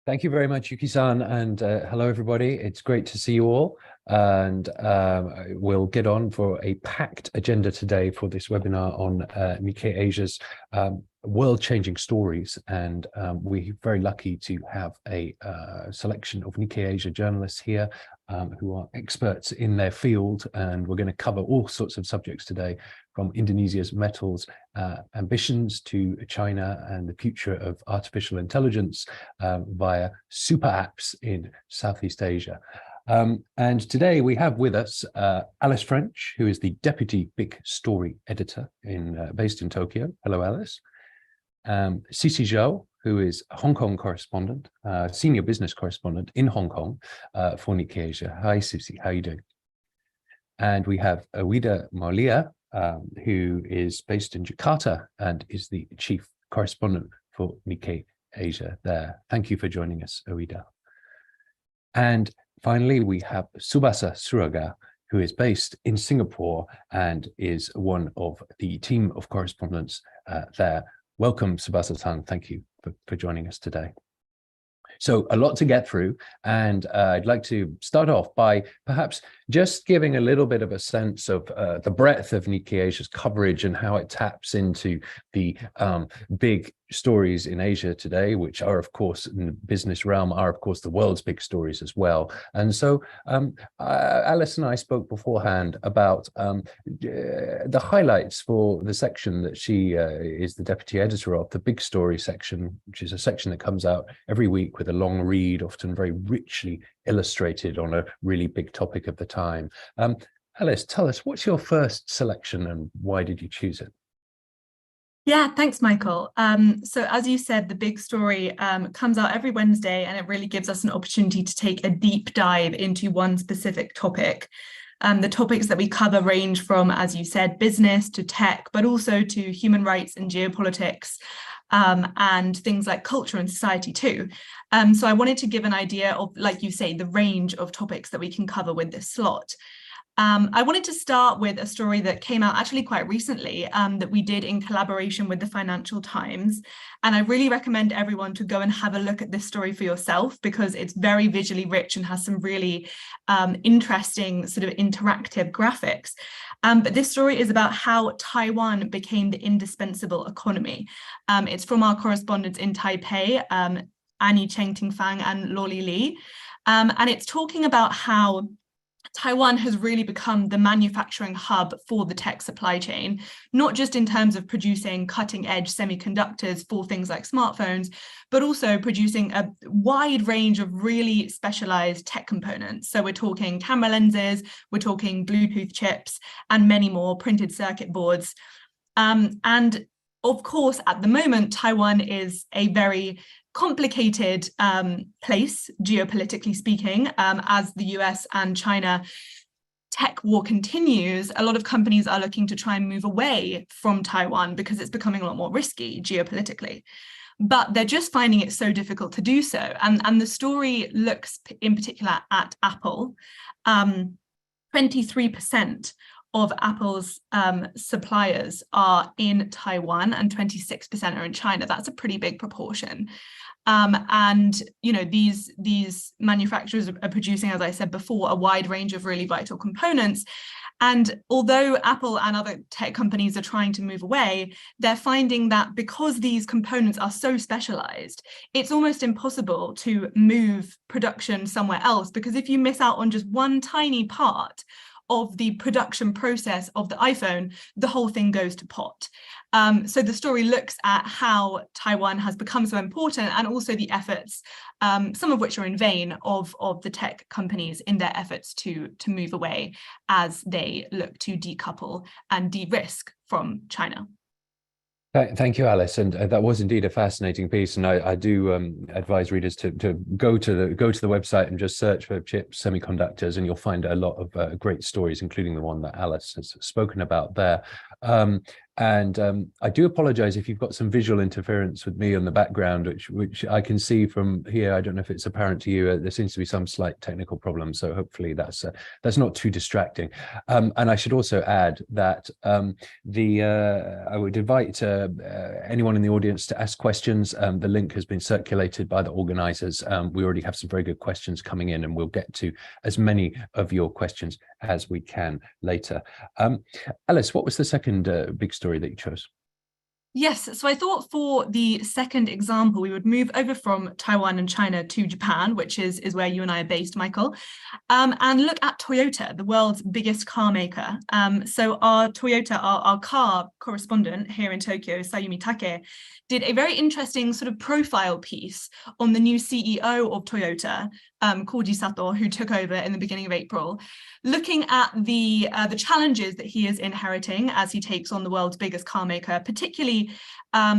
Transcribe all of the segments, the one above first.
Thank you very much, Yuki-san, and hello, everybody. It's great to see you all. And we'll get on for a packed agenda today for this webinar on Nikkei Asia's world-changing stories. And we're very lucky to have a selection of Nikkei Asia journalists here who are experts in their field. And we're going to cover all sorts of subjects today, from Indonesia's metals ambitions to China and the future of artificial intelligence via super apps in Southeast Asia. And today we have with us Alice French, who is the Deputy Big Story Editor based in Tokyo. Hello, Alice. Cici Zhou, who is a Hong Kong correspondent, senior business correspondent in Hong Kong for Nikkei Asia. Hi, Cici, how are you doing? And we have Awida Maulia, who is based in Jakarta and is the chief correspondent for Nikkei Asia there. Thank you for joining us, Awida. And finally, we have Tsubasa Suraga, who is based in Singapore and is one of the team of correspondents there. Welcome, Tsubasa-san. Thank you for joining us today. So a lot to get through, and I'd like to start off by perhaps just giving a little bit of a sense of the breadth of Nikkei Asia's coverage and how it taps into the big stories in Asia today, which are, of course, in the business realm, are, of course, the world's big stories as well. And so Alice and I spoke beforehand about the highlights for the section that she is the deputy editor of, the big story section, which is a section that comes out every week with a long read, often very richly illustrated on a really big topic of the time. Alice, tell us, what's your first selection and why did you choose it? Yeah, thanks, Michael. So as you said, the big story comes out every Wednesday, and it really gives us an opportunity to take a deep dive into one specific topic. The topics that we cover range from, as you said, business to tech, but also to human rights and geopolitics, and things like culture and society too. So I wanted to give an idea of, like you say, the range of topics that we can cover with this slot. I wanted to start with a story that came out actually quite recently that we did in collaboration with the Financial Times. And I really recommend everyone to go and have a look at this story for yourself, because it's very visually rich and has some really interesting sort of interactive graphics. But this story is about how Taiwan became the indispensable economy. It's from our correspondents in Taipei, Annie Cheng Ting Fang and Loli Li. And it's talking about how Taiwan has really become the manufacturing hub for the tech supply chain, not just in terms of producing cutting-edge semiconductors for things like smartphones, but also producing a wide range of really specialized tech components. So we're talking camera lenses, we're talking Bluetooth chips, and many more, printed circuit boards. And of course, at the moment, Taiwan is a very complicated place, geopolitically speaking, as the US and China tech war continues. A lot of companies are looking to try and move away from Taiwan because it's becoming a lot more risky geopolitically. But they're just finding it so difficult to do so. And the story looks in particular at Apple. 23% of Apple's suppliers are in Taiwan and 26% are in China. That's a pretty big proportion. And you know, these manufacturers are producing, as I said before, a wide range of really vital components. And although Apple and other tech companies are trying to move away, they're finding that because these components are so specialized, it's almost impossible to move production somewhere else, because if you miss out on just one tiny part of the production process of the iPhone, the whole thing goes to pot. So the story looks at how Taiwan has become so important, and also the efforts, some of which are in vain, of the tech companies in their efforts to move away as they look to decouple and de-risk from China. Thank you, Alice, and that was indeed a fascinating piece. And I do advise readers to go to the website and just search for chips, semiconductors, and you'll find a lot of great stories, including the one that Alice has spoken about there. And I do apologize if you've got some visual interference with me on the background, which I can see from here. I don't know if it's apparent to you. There seems to be some slight technical problem, so hopefully that's not too distracting. And I should also add that I would invite anyone in the audience to ask questions. The link has been circulated by the organizers. We already have some very good questions coming in, and we'll get to as many of your questions as we can later. Alice, what was the second big story that you chose? Yes, so I thought for the second example, we would move over from Taiwan and China to Japan, which is where you and I are based, Michael, and look at Toyota, the world's biggest car maker. So our Toyota, our car correspondent here in Tokyo, Sayumi Take, did a very interesting sort of profile piece on the new CEO of Toyota, Koji Sato, who took over in the beginning of April, looking at the challenges that he is inheriting as he takes on the world's biggest car maker, particularly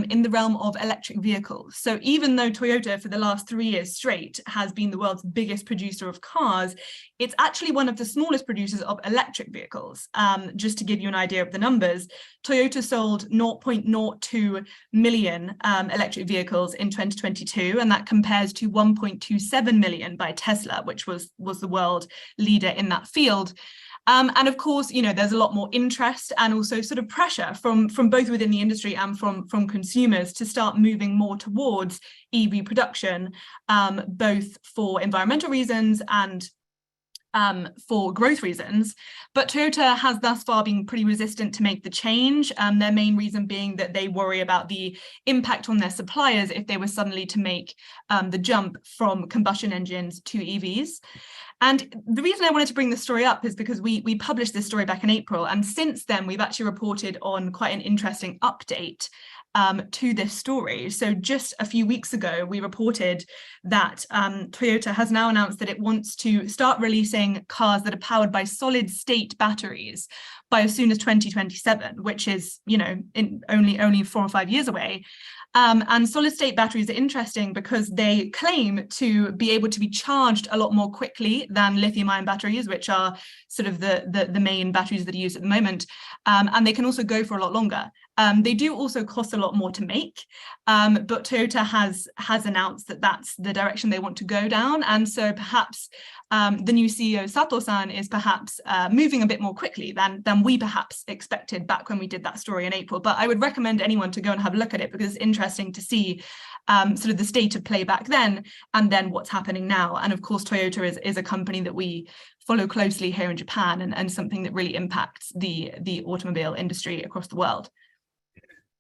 in the realm of electric vehicles. So even though Toyota for the last 3 years straight has been the world's biggest producer of cars, it's actually one of the smallest producers of electric vehicles. Just to give you an idea of the numbers, Toyota sold 0.02 million electric vehicles in 2022, and that compares to 1.27 million by Tesla, which was the world leader in that field. And of course, you know, there's a lot more interest and also sort of pressure from both within the industry and from consumers to start moving more towards EV production, both for environmental reasons and for growth reasons. But Toyota has thus far been pretty resistant to make the change, their main reason being that they worry about the impact on their suppliers if they were suddenly to make the jump from combustion engines to EVs. And the reason I wanted to bring this story up is because we published this story back in April, and since then we've actually reported on quite an interesting update to this story. So just a few weeks ago, we reported that Toyota has now announced that it wants to start releasing cars that are powered by solid state batteries by as soon as 2027, which is, you know, only 4 or 5 years away. And solid state batteries are interesting because they claim to be able to be charged a lot more quickly than lithium ion batteries, which are sort of the main batteries that are used at the moment. And they can also go for a lot longer. They do also cost a lot more to make, but Toyota has announced that that's the direction they want to go down. And so perhaps the new CEO, Sato-san, is perhaps moving a bit more quickly than we perhaps expected back when we did that story in April. But I would recommend anyone to go and have a look at it because it's interesting to see sort of the state of play back then and then what's happening now. And of course, Toyota is a company that we follow closely here in Japan and something that really impacts the automobile industry across the world.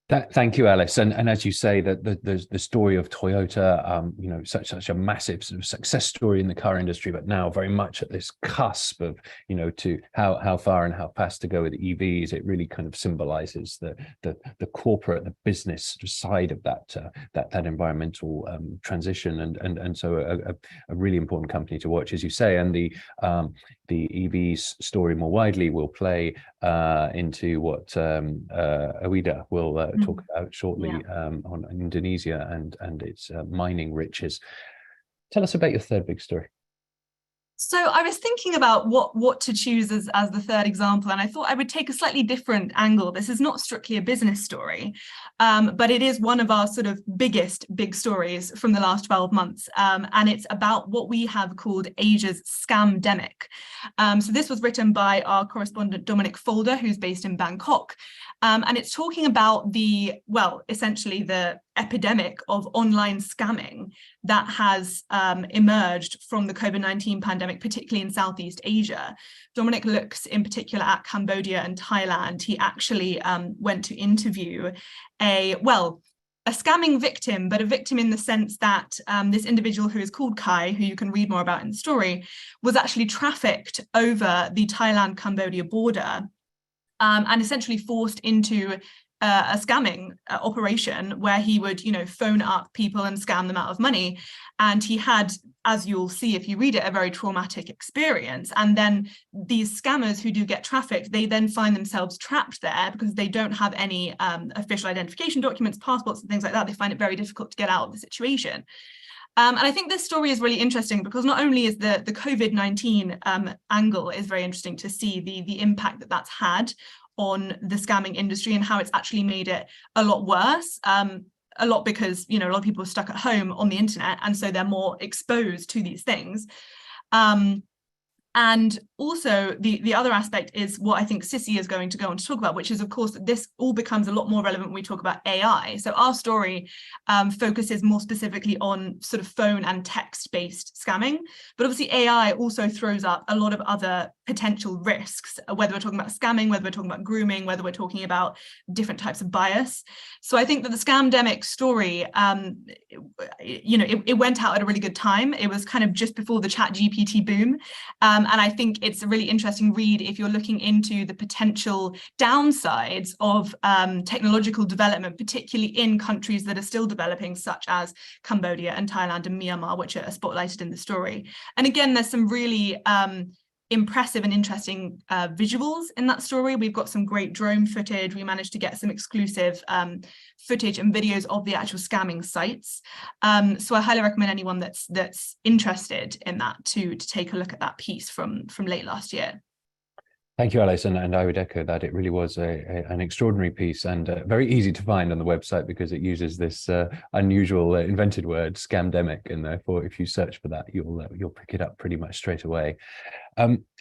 Thank you, Alice. And as you say, that the story of Toyota, you know, such a massive sort of success story in the car industry, but now very much at this cusp of, you know, to how far and how fast to go with EVs. It really kind of symbolizes the corporate, the business side of that environmental transition, and so a really important company to watch, as you say. And the EVs story more widely will play into what Awida will talk about shortly on Indonesia and its mining riches. Tell us about your third big story. So I was thinking about what to choose as the third example, and I thought I would take a slightly different angle. This is not strictly a business story, but it is one of our sort of biggest big stories from the last 12 months, and it's about what we have called Asia's scandemic. So this was written by our correspondent Dominic Folder, who's based in Bangkok, and it's talking about essentially the epidemic of online scamming that has emerged from the COVID-19 pandemic, particularly in Southeast Asia. Dominic looks in particular at Cambodia and Thailand. He actually went to interview a scamming victim, but a victim in the sense that this individual who is called Kai, who you can read more about in the story, was actually trafficked over the Thailand-Cambodia border and essentially forced into a scamming operation where he would, you know, phone up people and scam them out of money. And he had, as you'll see if you read it, a very traumatic experience. And then these scammers who do get trafficked, they then find themselves trapped there because they don't have any official identification documents, passports and things like that. They find it very difficult to get out of the situation. And I think this story is really interesting because not only is the COVID-19 angle is very interesting to see the impact that that's had on the scamming industry and how it's actually made it a lot worse. A lot because, a lot of people are stuck at home on the internet, and so they're more exposed to these things. And also the other aspect is what I think Sissy is going to go on to talk about, which is, of course, this all becomes a lot more relevant when we talk about AI. So our story focuses more specifically on sort of phone and text-based scamming, but obviously AI also throws up a lot of other potential risks, whether we're talking about scamming, whether we're talking about grooming, whether we're talking about different types of bias. So I think that the scandemic story, it went out at a really good time. It was kind of just before the ChatGPT boom. And I think it's a really interesting read if you're looking into the potential downsides of technological development, particularly in countries that are still developing, such as Cambodia and Thailand and Myanmar, which are spotlighted in the story. And again, there's some really impressive and interesting visuals in that story. We've got some great drone footage. We managed to get some exclusive footage and videos of the actual scamming sites. So I highly recommend anyone that's interested in that to take a look at that piece from late last year. Thank you, Alice, and I would echo that. It really was an extraordinary piece, and very easy to find on the website because it uses this unusual invented word, scandemic, and therefore if you search for that, you'll pick it up pretty much straight away.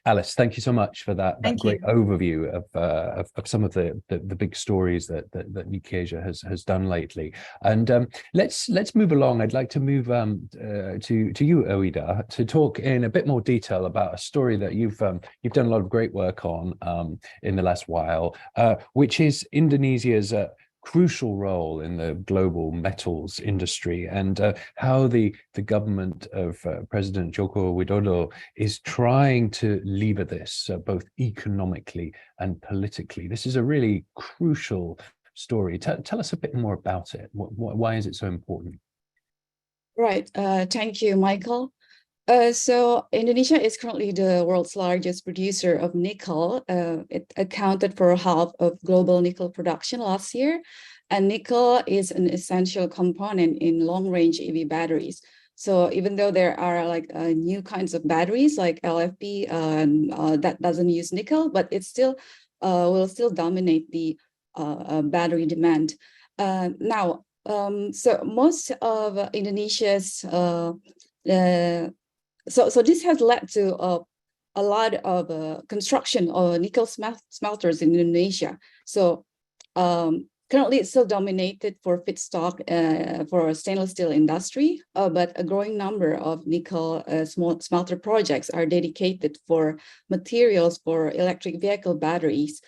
Alice, thank you so much for that great overview of some of the big stories that Nikkei Asia has done lately. And let's move along. I'd like to move to you, Oida, to talk in a bit more detail about a story that you've done a lot of great work on in the last while, which is Indonesia's crucial role in the global metals industry, and how the government of President Joko Widodo is trying to lever this both economically and politically. This is a really crucial story. Tell us a bit more about it. Why is it so important? Right. Thank you, Michael. So Indonesia is currently the world's largest producer of nickel. It accounted for half of global nickel production last year. And nickel is an essential component in long-range EV batteries. So even though there are new kinds of batteries like LFP that doesn't use nickel, but it still will still dominate the battery demand. Now, so most of Indonesia's So this has led to a lot of construction of nickel smelters in Indonesia. So currently it's still dominated for feedstock for stainless steel industry, but a growing number of nickel small smelter projects are dedicated for materials for electric vehicle batteries.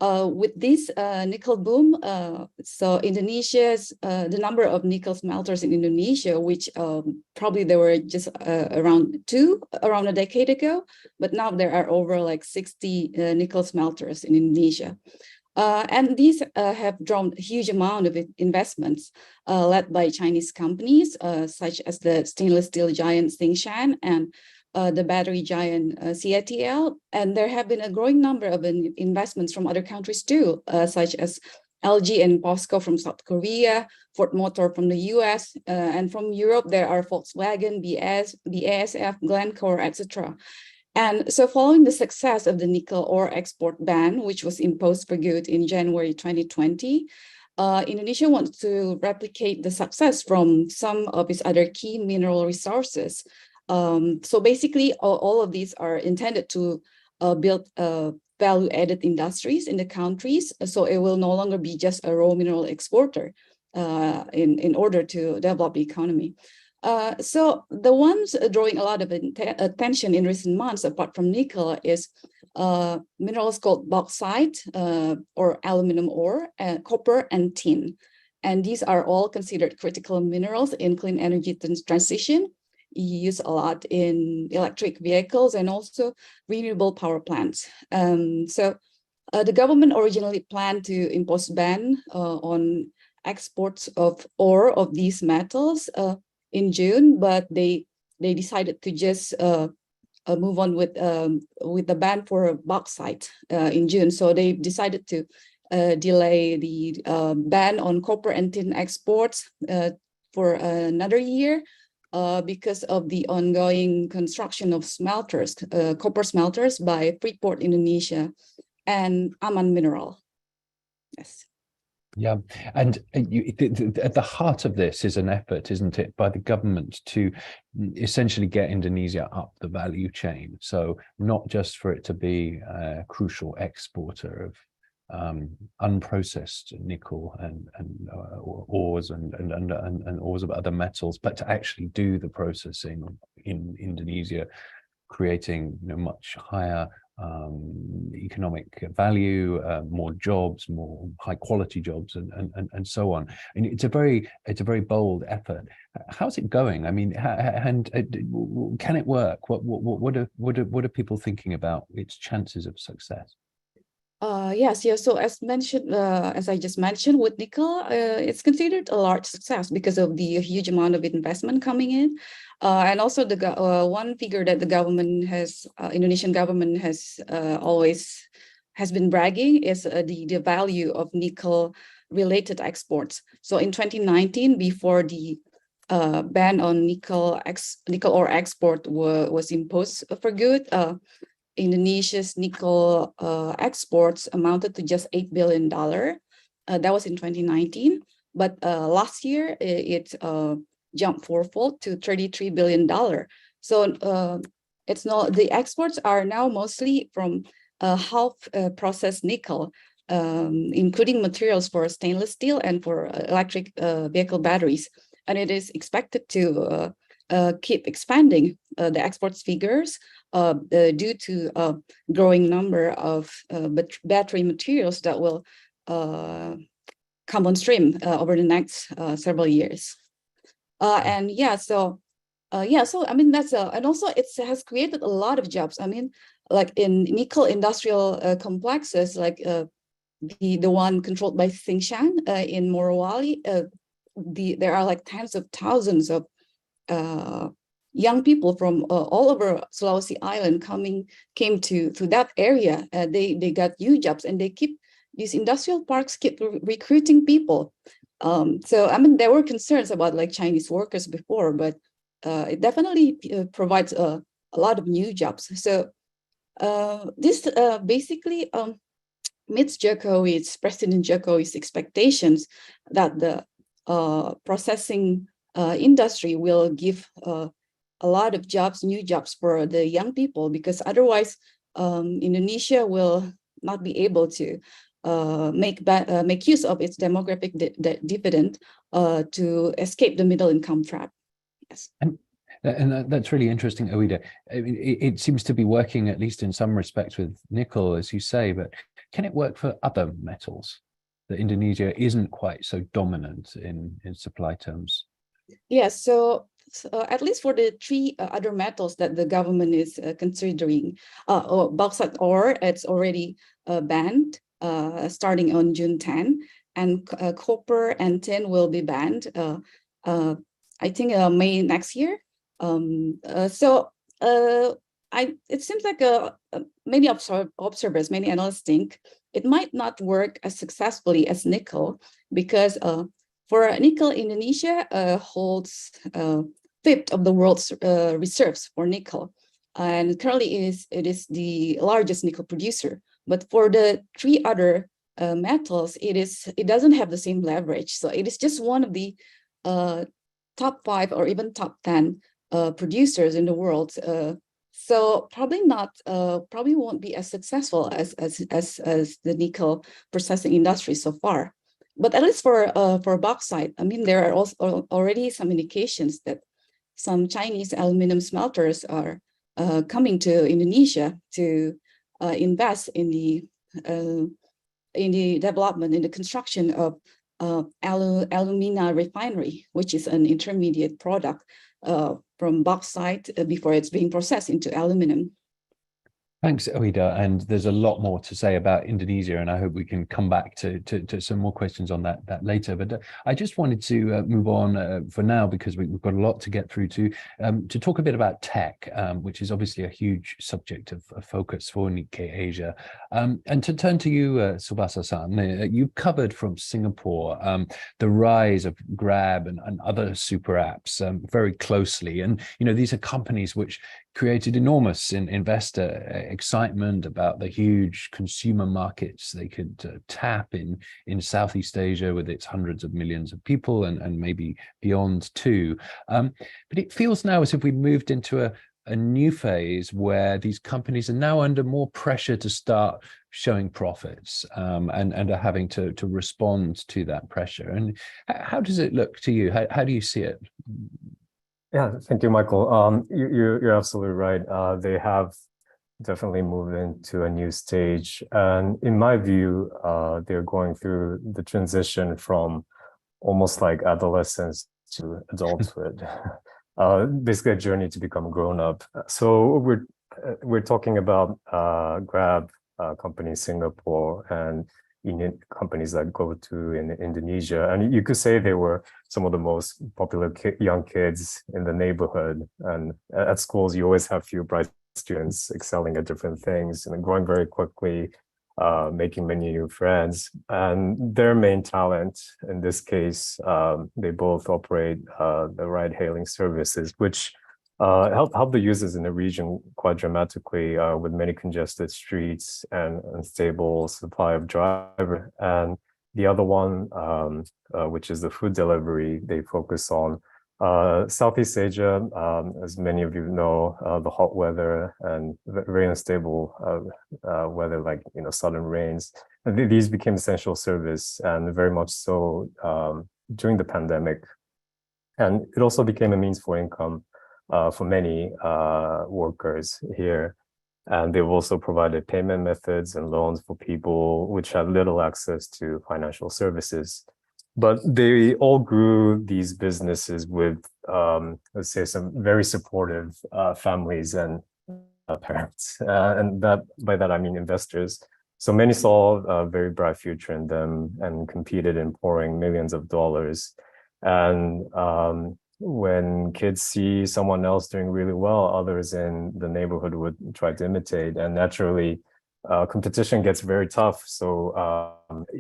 With this nickel boom, so Indonesia's the number of nickel smelters in Indonesia, which probably there were just around a decade ago, but now there are over 60 nickel smelters in Indonesia. And these have drawn a huge amount of investments led by Chinese companies, such as the stainless steel giant Tsingshan and the battery giant CATL, and there have been a growing number of investments from other countries too, such as LG and POSCO from South Korea, Ford Motor from the US, and from Europe there are Volkswagen, BASF, Glencore, etc. And so following the success of the nickel ore export ban, which was imposed for good in January 2020, Indonesia wants to replicate the success from some of its other key mineral resources. So basically, all of these are intended to build value-added industries in the countries. So it will no longer be just a raw mineral exporter in order to develop the economy. So the ones drawing a lot of attention in recent months, apart from nickel, is minerals called bauxite or aluminum ore, copper, and tin. And these are all considered critical minerals in clean energy transition. Used a lot in electric vehicles and also renewable power plants. So the government originally planned to impose ban on exports of ore of these metals in June, but they decided to just move on with the ban for bauxite in June. So they decided to delay the ban on copper and tin exports for another year. Because of the ongoing construction of smelters, copper smelters by Freeport Indonesia. and Aman Mineral. Yes. Yeah, and at the heart of this is an effort, isn't it, by the government to essentially get Indonesia up the value chain. So not just for it to be a crucial exporter of unprocessed nickel and ores and ores of other metals, but to actually do the processing in Indonesia, creating much higher economic value, more jobs, more high quality jobs, and so on. And it's a very bold effort. How's it going? I mean, and can it work? What are people thinking about its chances of success? Yes. So as mentioned, as I just mentioned, with nickel, it's considered a large success because of the huge amount of investment coming in, and also the one figure that the government has, Indonesian government has always been bragging is the value of nickel related exports. So in 2019, before the ban on nickel ore export was imposed for good, Indonesia's nickel exports amounted to just $8 billion. That was in 2019. But last year, it jumped fourfold to $33 billion. So it's not, the exports are now mostly from half processed nickel, including materials for stainless steel and for electric vehicle batteries. And it is expected to keep expanding the exports figures due to growing number of battery materials that will come on stream over the next several years. And yeah, so I mean that's and also it has created a lot of jobs. I mean, like in nickel industrial complexes, like the one controlled by Tsingshan in Morowali, there are like tens of thousands of young people from all over Sulawesi Island came to that area. They got new jobs, and these industrial parks keep recruiting people. So I mean, there were concerns about like Chinese workers before, but it definitely provides a lot of new jobs. So this basically meets President Jokowi's expectations that the processing industry will give a lot of jobs, new jobs for the young people, because otherwise Indonesia will not be able to make use of its demographic dividend to escape the middle income trap. Yes. And that's really interesting, Oida. I mean, it seems to be working, at least in some respects, with nickel, as you say, but can it work for other metals that Indonesia isn't quite so dominant in supply terms? Yes, so at least for the three other metals that the government is considering, bauxite ore, it's already banned starting on June 10, and copper and tin will be banned, I think May next year. It seems like many observers, many analysts think it might not work as successfully as nickel, because for nickel, Indonesia holds 1/5 of the world's reserves for nickel, and currently it is the largest nickel producer. But for the three other metals, it doesn't have the same leverage. So it is just one of the top 5 or even top 10 producers in the world. So probably won't be as successful as the nickel processing industry so far. But at least for bauxite, I mean, there are also already some indications that some Chinese aluminum smelters are coming to Indonesia to invest in the development, in the construction of alumina refinery, which is an intermediate product from bauxite before it's being processed into aluminum. Thanks, Oida. And there's a lot more to say about Indonesia, and I hope we can come back to some more questions on that later. But I just wanted to move on for now, because we've got a lot to get through, to talk a bit about tech, which is obviously a huge subject of focus for Nikkei Asia. And to turn to you, Tsubasa-san, you've covered from Singapore the rise of Grab and other super apps very closely. And, these are companies which created enormous investor excitement about the huge consumer markets they could tap in Southeast Asia with its hundreds of millions of people and maybe beyond too. But it feels now as if we moved into a new phase where these companies are now under more pressure to start showing profits and are having to respond to that pressure. And how does it look to you? How do you see it? Yeah, thank you, Michael. You're absolutely right. They have definitely moved into a new stage. And in my view, they're going through the transition from almost like adolescence to adulthood, basically a journey to become grown up. So we're talking about Grab company Singapore and Indian companies like GoTo in Indonesia. And you could say they were some of the most popular young kids in the neighborhood. And at schools, you always have few bright students excelling at different things and growing very quickly, making many new friends. And their main talent, in this case, they both operate the ride-hailing services, which help the users in the region quite dramatically with many congested streets and unstable supply of driver. And the other one, which is the food delivery, they focus on Southeast Asia, as many of you know, the hot weather and very unstable weather, like sudden rains. And these became essential service, and very much so during the pandemic. And it also became a means for income for many workers here. And they've also provided payment methods and loans for people which had little access to financial services. But they all grew these businesses with, let's say, some very supportive families and parents. And by that, I mean investors. So many saw a very bright future in them and competed in pouring millions of dollars. And when kids see someone else doing really well, others in the neighborhood would try to imitate. And naturally, competition gets very tough. So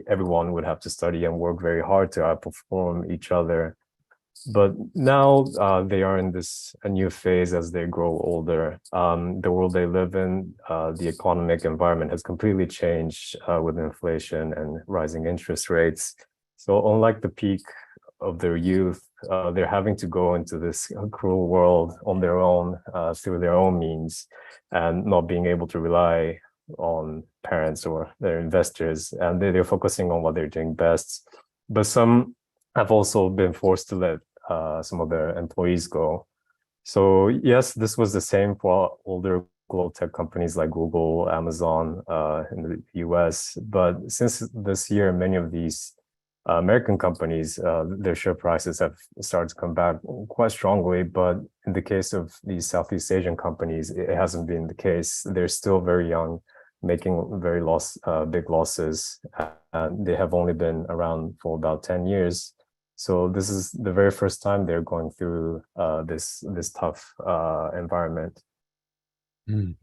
everyone would have to study and work very hard to outperform each other. But now they are in a new phase as they grow older. The world they live in, the economic environment has completely changed with inflation and rising interest rates. So unlike the peak of their youth, they're having to go into this cruel world on their own, through their own means, and not being able to rely on parents or their investors. And they're focusing on what they're doing best. But some have also been forced to let some of their employees go. So yes, this was the same for older global tech companies like Google, Amazon in the US. But since this year, many of these American companies, their share prices have started to come back quite strongly. But in the case of these Southeast Asian companies, it hasn't been the case. They're still very young, making very big losses. They have only been around for about 10 years. So this is the very first time they're going through this tough environment. Mm.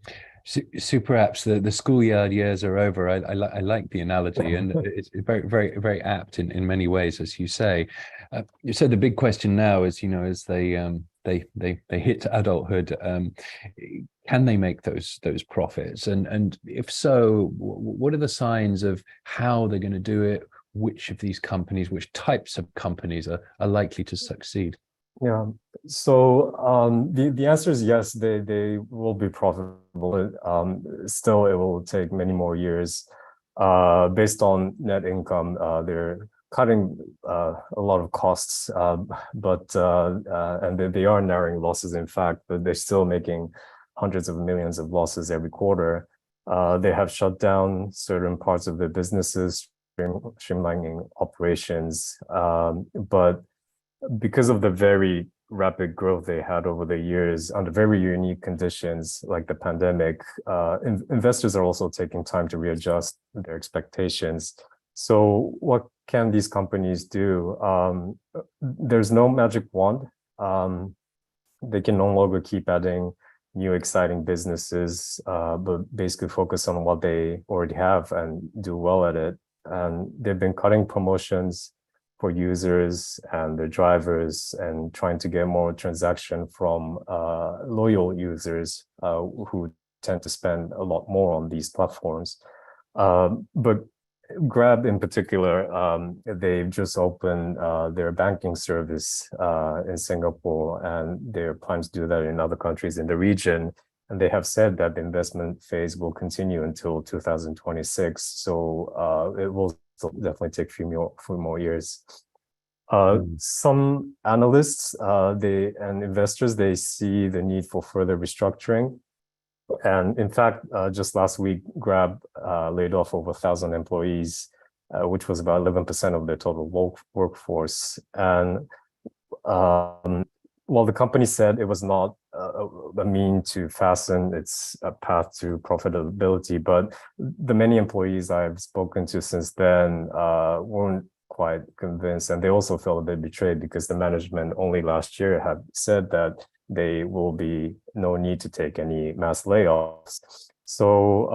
Superapps, the schoolyard years are over. I like the analogy, and it's very, very, very apt in many ways, as you say. So the big question now is, as they hit adulthood, can they make those profits? And if so, what are the signs of how they're going to do it? Which of these companies, which types of companies are likely to succeed? Yeah, so the answer is yes, they will be profitable. Still, it will take many more years. Based on net income, they're cutting a lot of costs, but and they are narrowing losses, in fact, but they're still making hundreds of millions of losses every quarter. They have shut down certain parts of their businesses, streamlining operations, but because of the very rapid growth they had over the years under very unique conditions like the pandemic, investors are also taking time to readjust their expectations. So what can these companies do? There's no magic wand. They can no longer keep adding new exciting businesses, but basically focus on what they already have and do well at it. And they've been cutting promotions, for users and their drivers, and trying to get more transaction from loyal users who tend to spend a lot more on these platforms. But Grab in particular, they've just opened their banking service in Singapore, and they're planning to do that in other countries in the region. And they have said that the investment phase will continue until 2026. So it will definitely take a few more years. Some analysts and investors, they see the need for further restructuring. And in fact, just last week, Grab laid off over 1,000 employees, which was about 11% of their total workforce. And while the company said it was not a mean to fasten its path to profitability, but the many employees I've spoken to since then weren't quite convinced, and they also felt a bit betrayed because the management only last year had said that there will be no need to take any mass layoffs. So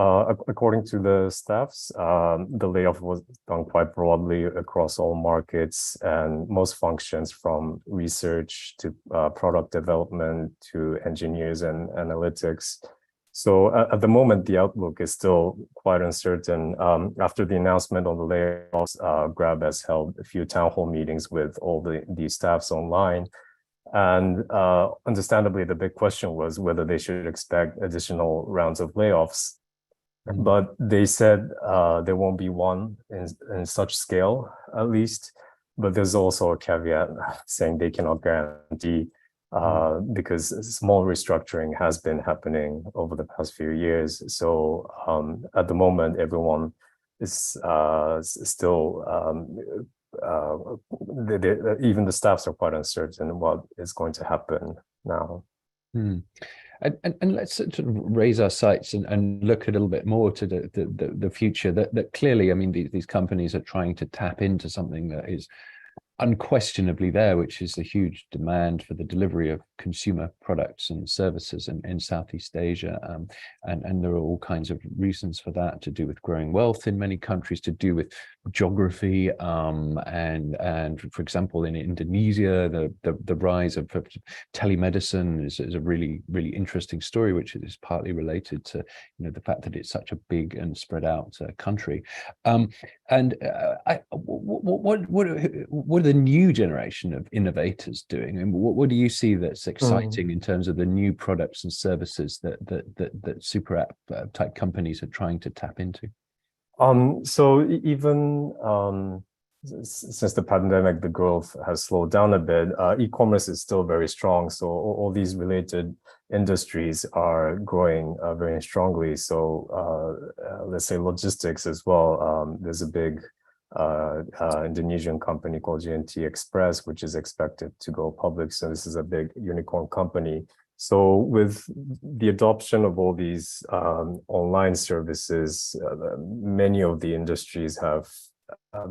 according to the staffs, the layoff was done quite broadly across all markets and most functions, from research to product development to engineers and analytics. So at the moment, the outlook is still quite uncertain. After the announcement on the layoffs, Grab has held a few town hall meetings with all the staffs online. And understandably, the big question was whether they should expect additional rounds of layoffs. But they said there won't be one in such scale, at least. But there's also a caveat saying they cannot guarantee, because small restructuring has been happening over the past few years. So at the moment, everyone is still even the staffs are quite uncertain what is going to happen now. And let's sort of raise our sights and look a little bit more to the future. That clearly, I mean, these companies are trying to tap into something that is unquestionably there, which is the huge demand for the delivery of consumer products and services in Southeast Asia. And there are all kinds of reasons for that, to do with growing wealth in many countries, to do with geography, and for example, in Indonesia, the rise of telemedicine is a really interesting story, which is partly related to the fact that it's such a big and spread out country. What are the new generation of innovators doing, and what do you see that's exciting in terms of the new products and services that super app type companies are trying to tap into? So even since the pandemic, the growth has slowed down a bit. E-commerce is still very strong, so all these related industries are growing very strongly. So let's say logistics as well. There's a big Indonesian company called GNT Express, which is expected to go public. So this is a big unicorn company. So with the adoption of all these online services, many of the industries have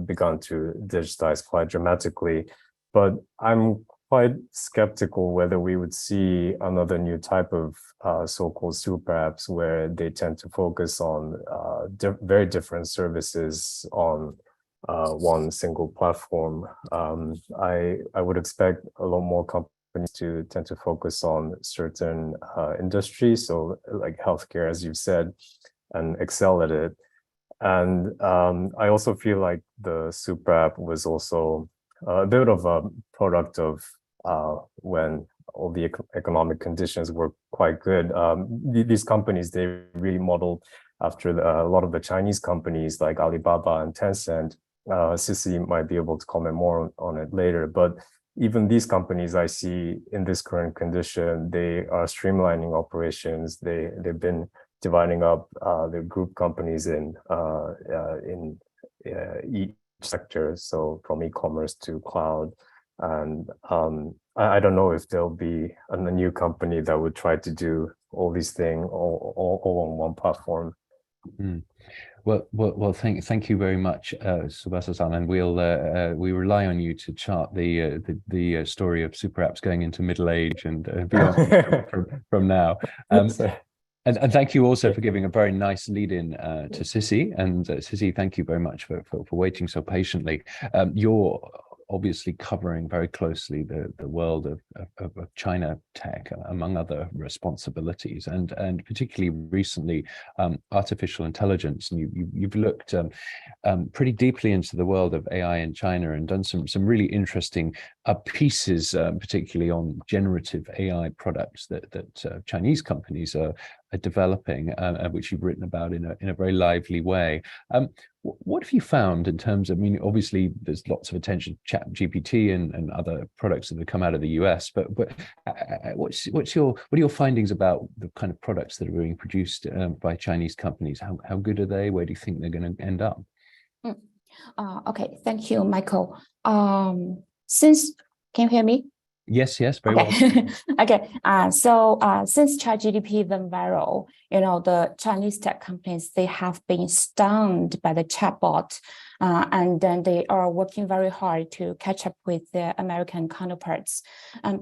begun to digitize quite dramatically. But I'm quite skeptical whether we would see another new type of so-called super apps, where they tend to focus on very different services on one single platform. I would expect a lot more companies to tend to focus on certain industries, so like healthcare, as you've said, and excel at it. And I also feel like the super app was also a bit of a product of when all the economic conditions were quite good. These companies, they really modeled after a lot of the Chinese companies like Alibaba and Tencent. Sissy might be able to comment more on it later, but even these companies I see in this current condition, they are streamlining operations. They've been dividing up their group companies in each sector, so from e-commerce to cloud. And I don't know if there'll be a new company that would try to do all these things all on one platform. Well, thank you very much, Tsubasa-san, and we rely on you to chart the story of super apps going into middle age and beyond from now. And thank you also for giving a very nice lead in to Sissy. And Sissy, thank you very much for waiting so patiently. Your obviously covering very closely the world of China tech, among other responsibilities, and particularly recently artificial intelligence. And you've looked pretty deeply into the world of AI in China and done some really interesting pieces, particularly on generative AI products that Chinese companies are developing, which you've written about in a very lively way. What have you found in terms of, I mean, obviously there's lots of attention to ChatGPT and other products that have come out of the US, but what are your findings about the kind of products that are being produced by Chinese companies? How good are they? Where do you think they're going to end up? Okay, thank you, Michael. Can you hear me? Yes, very well. Okay. So since ChatGPT went viral, the Chinese tech companies, they have been stunned by the chatbot, and then they are working very hard to catch up with their American counterparts.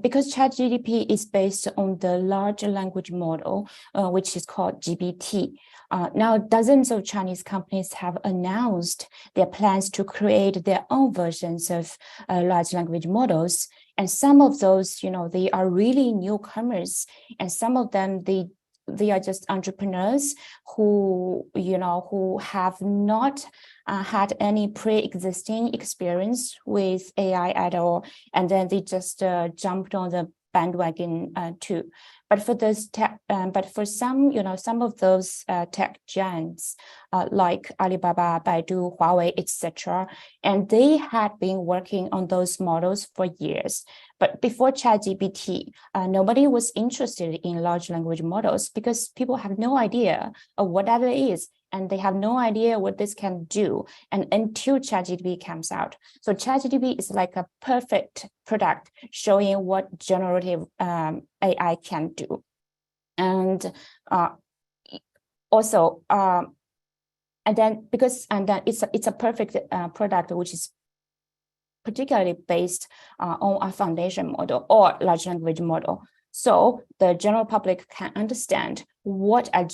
Because ChatGPT is based on the large language model, which is called GPT. Now, dozens of Chinese companies have announced their plans to create their own versions of large language models. And some of those, they are really newcomers, and some of them, they are just entrepreneurs who have not had any pre-existing experience with AI at all, and then they just jumped on the bandwagon too. But for those tech, some of those tech giants like Alibaba, Baidu, Huawei, etc., and they had been working on those models for years. But before ChatGPT, nobody was interested in large language models because people have no idea of what that is, and they have no idea what this can do, and until ChatGPT comes out. So ChatGPT is like a perfect product showing what generative AI can do. And also, and then it's a perfect product which is particularly based on a foundation model or large language model. So the general public can understand what a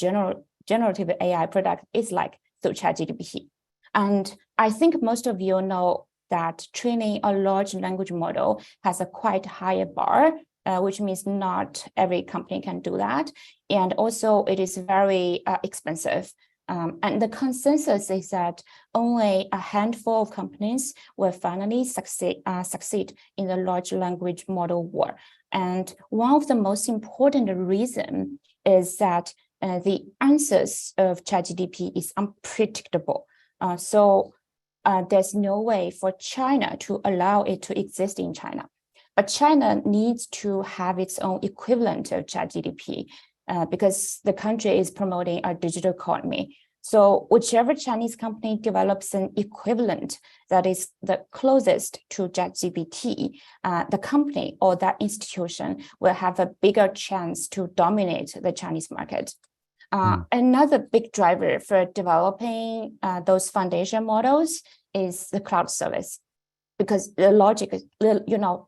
generative AI product is like through ChatGPT. And I think most of you know that training a large language model has a quite high bar, which means not every company can do that. And also it is very expensive. And the consensus is that only a handful of companies will finally succeed in the large language model war. And one of the most important reasons is that the answers of ChatGPT is unpredictable. So there's no way for China to allow it to exist in China. But China needs to have its own equivalent of ChatGPT because the country is promoting a digital economy. So whichever Chinese company develops an equivalent that is the closest to ChatGPT, the company or that institution will have a bigger chance to dominate the Chinese market. Another big driver for developing those foundation models is the cloud service, because the logic is,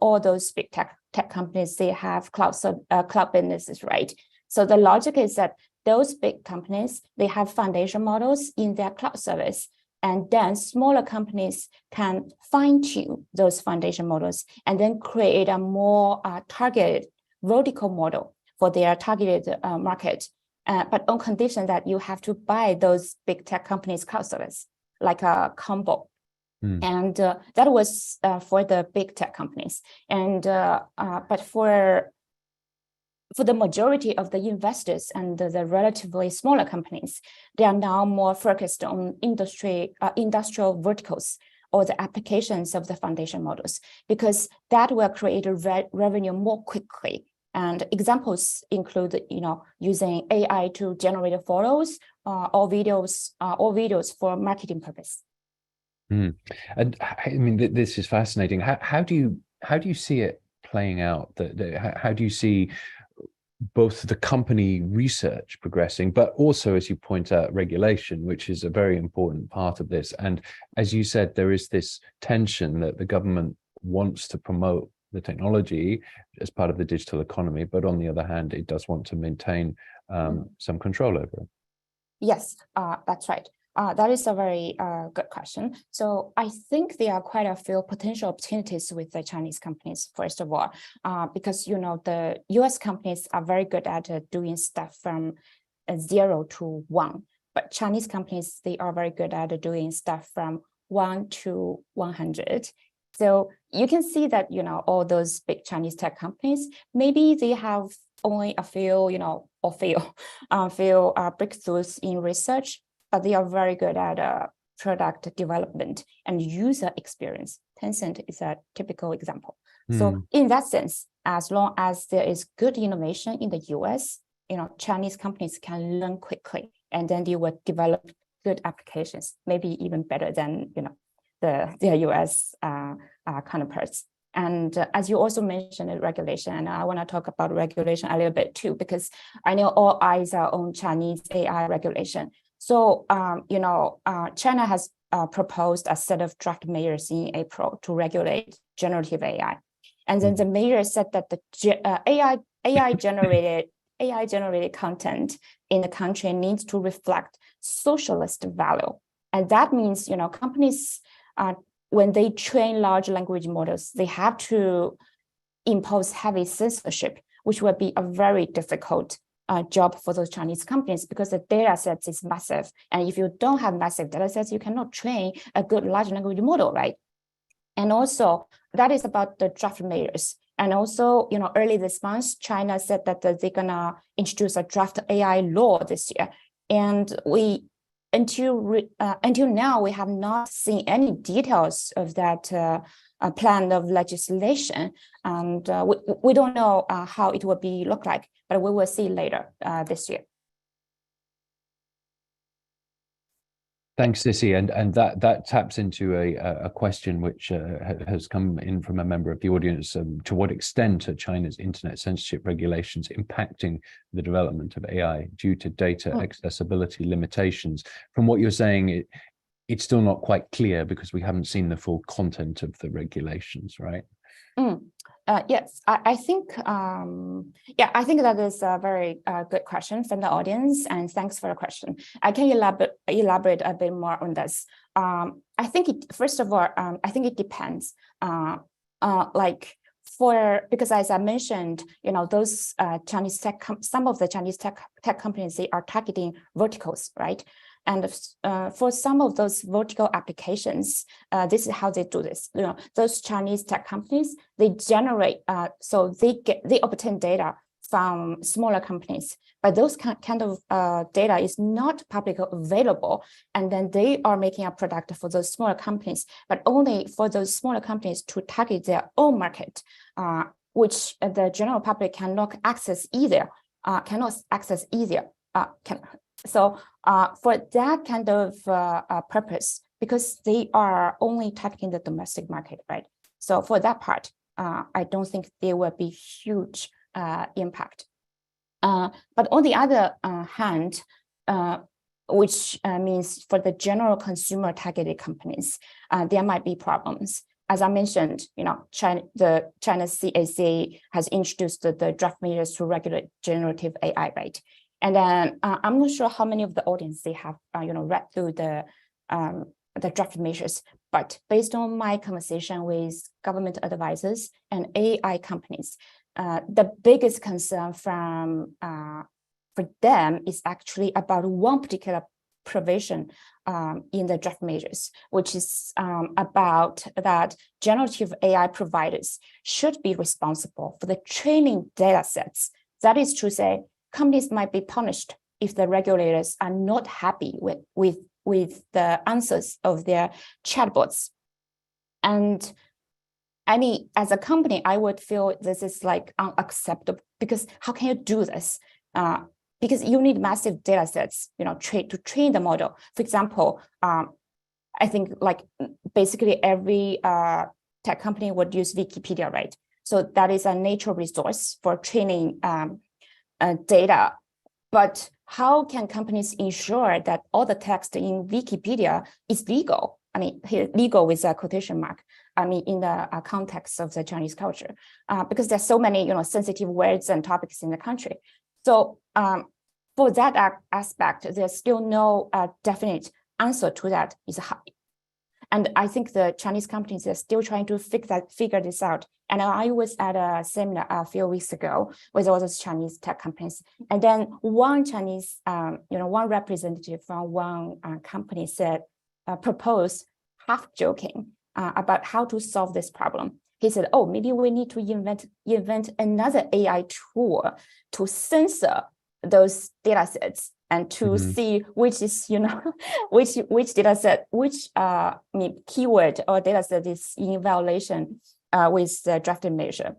all those big tech companies, they have cloud businesses, right? So the logic is that those big companies, they have foundation models in their cloud service, and then smaller companies can fine-tune those foundation models and then create a more targeted vertical model for their targeted market. But on condition that you have to buy those big tech companies' cloud service, like a combo. And that was for the big tech companies. And but for the majority of the investors and the relatively smaller companies, they are now more focused on industrial verticals or the applications of the foundation models, because that will create a revenue more quickly. And examples include, using AI to generate photos or videos for marketing purpose. And I mean, this is fascinating. How do you see it playing out? How do you see both the company research progressing, but also, as you point out, regulation, which is a very important part of this? And as you said, there is this tension that the government wants to promote the technology as part of the digital economy, but on the other hand, it does want to maintain some control over it. Yes, that's right. That is a very good question. So I think there are quite a few potential opportunities with the Chinese companies, first of all, because, the US companies are very good at doing stuff from 0 to 1. But Chinese companies, they are very good at doing stuff from 1 to 100. So you can see that, all those big Chinese tech companies, maybe they have only a few, breakthroughs in research, but they are very good at product development and user experience. Tencent is a typical example. So in that sense, as long as there is good innovation in the US, Chinese companies can learn quickly, and then they will develop good applications, maybe even better than, their US counterparts. And as you also mentioned, regulation, and I want to talk about regulation a little bit too, because I know all eyes are on Chinese AI regulation. So, China has proposed a set of draft measures in April to regulate generative AI. And then the measure said that the AI generated content in the country needs to reflect socialist value. And that means, companies, when they train large language models, they have to impose heavy censorship, which will be a very difficult job for those Chinese companies, because the data sets is massive. And if you don't have massive data sets, you cannot train a good large language model, right? And also, that is about the draft measures. And also, early this month, China said that they're gonna introduce a draft AI law this year. And until now, we have not seen any details of that plan of legislation. And we don't know how it will look like, but we will see later this year. Thanks, Sissy. And that taps into a question which has come in from a member of the audience. To what extent are China's internet censorship regulations impacting the development of AI due to data accessibility limitations? From what you're saying, it's still not quite clear because we haven't seen the full content of the regulations, right? Yes, I think I think that is a very good question from the audience, and thanks for the question. I can elaborate a bit more on this. I think first of all, I think it depends. Because as I mentioned, those Chinese tech, some of the Chinese tech companies, they are targeting verticals, right? And for some of those vertical applications, this is how they do this. Those Chinese tech companies, they generate, so they obtain data from smaller companies, but those kind of data is not publicly available. And then they are making a product for those smaller companies, but only for those smaller companies to target their own market, which the general public cannot access either. So for that kind of purpose, because they are only targeting the domestic market, right? So for that part, I don't think there will be huge impact. But on the other hand, which means for the general consumer targeted companies, there might be problems. As I mentioned, the China CAC has introduced the draft measures to regulate generative AI, right? And then I'm not sure how many of the audience they have, read through the draft measures, but based on my conversation with government advisors and AI companies, the biggest concern for them is actually about one particular provision in the draft measures, which is about that generative AI providers should be responsible for the training data sets. That is to say, companies might be punished if the regulators are not happy with the answers of their chatbots. And I mean, as a company, I would feel this is like unacceptable, because how can you do this? Because you need massive data sets, to train the model. For example, I think like basically every tech company would use Wikipedia, right? So that is a natural resource for training data. But how can companies ensure that all the text in Wikipedia is legal? I mean, here, legal with a quotation mark. I mean, in the context of the Chinese culture, because there's so many, sensitive words and topics in the country. So for that aspect, there's still no definite answer to that is high. And I think the Chinese companies are still trying to figure this out. And I was at a seminar a few weeks ago with all those Chinese tech companies. And then one Chinese, one representative from one company said, proposed, half joking, about how to solve this problem. He said, oh, maybe we need to invent another AI tool to censor those data sets and to see which is, which data set, which keyword or data set is in violation with the drafted measure.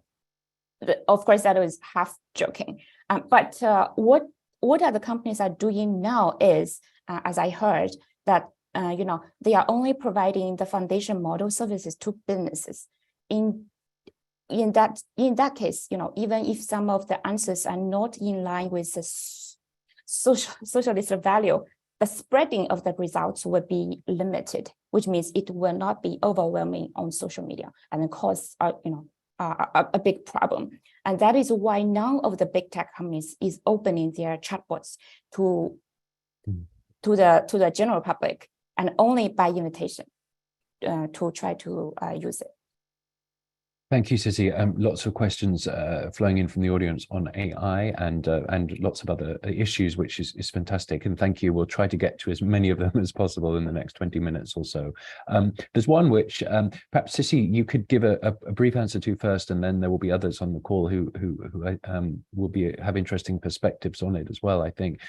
Of course, that was half joking. But what other companies are doing now is, as I heard, that they are only providing the foundation model services to businesses. In that case, even if some of the answers are not in line with the socialist value, the spreading of the results will be limited, which means it will not be overwhelming on social media and cause a big problem. And that is why none of the big tech companies is opening their chatbots to the general public, and only by invitation to try to use it. Thank you, Sissy. Lots of questions flowing in from the audience on AI and lots of other issues, which is fantastic. And thank you. We'll try to get to as many of them as possible in the next 20 minutes or so. There's one which perhaps, Sissy, you could give a brief answer to first, and then there will be others on the call who will have interesting perspectives on it as well, I think,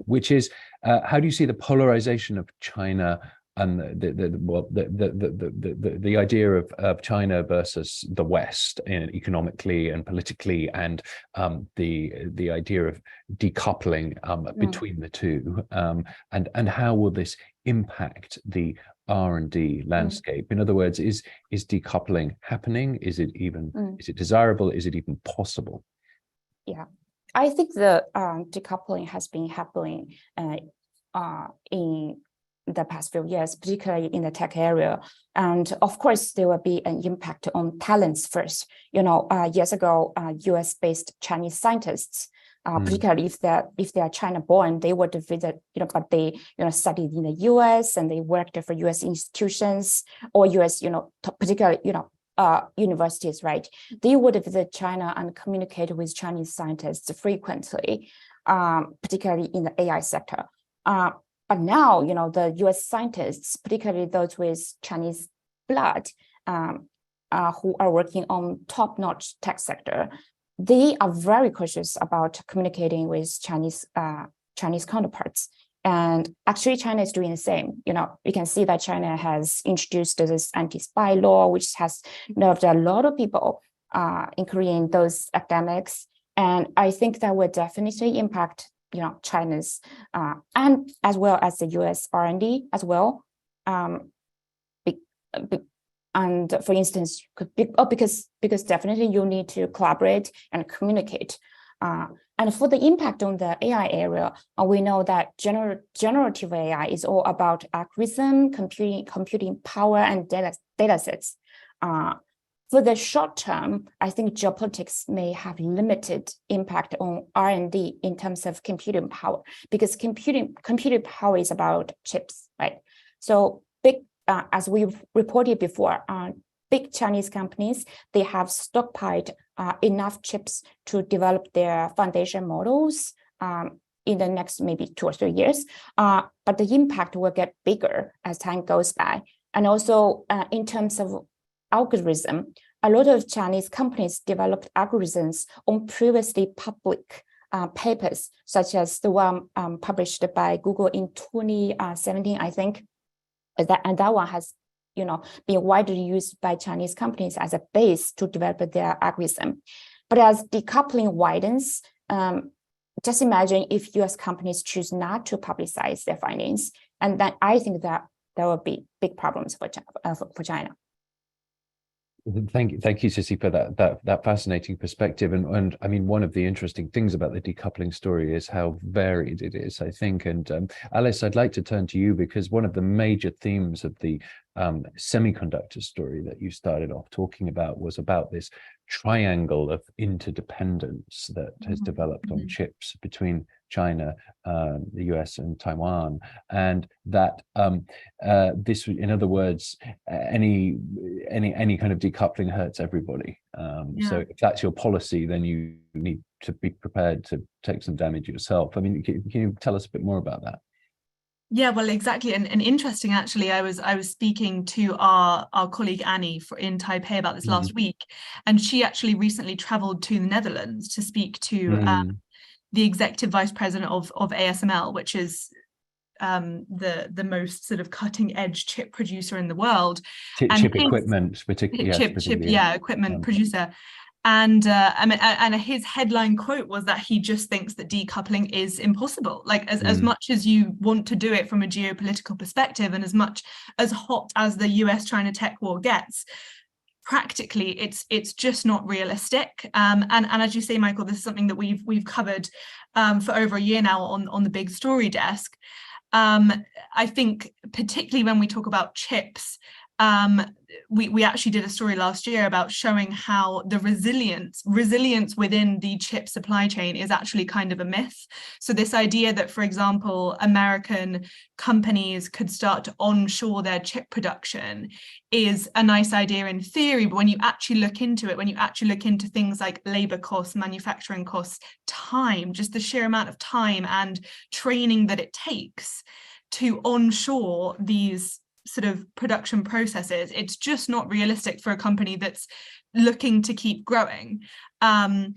which is how do you see the polarization of China and the idea of China versus the West economically and politically, and the idea of decoupling between the two, and how will this impact the R&D landscape? In other words, is decoupling happening? Is it desirable? Is it even possible? Yeah, I think the decoupling has been happening in the past few years, particularly in the tech area. And of course, there will be an impact on talents first. Years ago, US-based Chinese scientists, particularly if they are China-born, they would visit, but they, studied in the US and they worked for US institutions or US, particularly, universities, right? They would visit China and communicate with Chinese scientists frequently, particularly in the AI sector. But now, the US scientists, particularly those with Chinese blood, who are working on top-notch tech sector, they are very cautious about communicating with Chinese counterparts. And actually, China is doing the same. We can see that China has introduced this anti-spy law, which has nerved a lot of people, including those academics. And I think that will definitely impact China's and as well as the US R&D as well. And for instance, because definitely you need to collaborate and communicate. And for the impact on the AI area, we know that generative AI is all about algorithm, computing power, and data sets. For the short term, I think geopolitics may have limited impact on R&D in terms of computing power, because computing power is about chips, right? So big, as we've reported before, big Chinese companies, they have stockpiled enough chips to develop their foundation models in the next maybe 2 or 3 years. But the impact will get bigger as time goes by. And also in terms of algorithm, a lot of Chinese companies developed algorithms on previously public papers, such as the one published by Google in 2017, I think. And that one has, been widely used by Chinese companies as a base to develop their algorithm. But as decoupling widens, just imagine if US companies choose not to publicize their findings, and then I think that there will be big problems for China. Thank you, Sissy, for that fascinating perspective. And I mean, one of the interesting things about the decoupling story is how varied it is, I think. And Alice, I'd like to turn to you, because one of the major themes of the semiconductor story that you started off talking about was about this triangle of interdependence that has developed on chips between China, the US, and Taiwan, and that this, in other words, any kind of decoupling hurts everybody. So if that's your policy, then you need to be prepared to take some damage yourself. I mean, can you tell us a bit more about that? Yeah, well, exactly, and interesting actually. I was speaking to our colleague Annie in Taipei about this last week, and she actually recently travelled to the Netherlands to speak to the executive vice president of ASML, which is the most sort of cutting edge chip producer in the world. Chip equipment, particularly. Equipment producer. And his headline quote was that he just thinks that decoupling is impossible. Like as much as you want to do it from a geopolitical perspective, and as much as hot as the US-China tech war gets, practically it's just not realistic. And as you say, Michael, this is something that we've covered for over a year now on the Big Story desk. I think particularly when we talk about chips, we actually did a story last year about showing how the resilience within the chip supply chain is actually kind of a myth. So this idea that, for example, American companies could start to onshore their chip production is a nice idea in theory, but when you actually look into it, when you actually look into things like labor costs, manufacturing costs, time, just the sheer amount of time and training that it takes to onshore these sort of production processes, it's just not realistic for a company that's looking to keep growing. And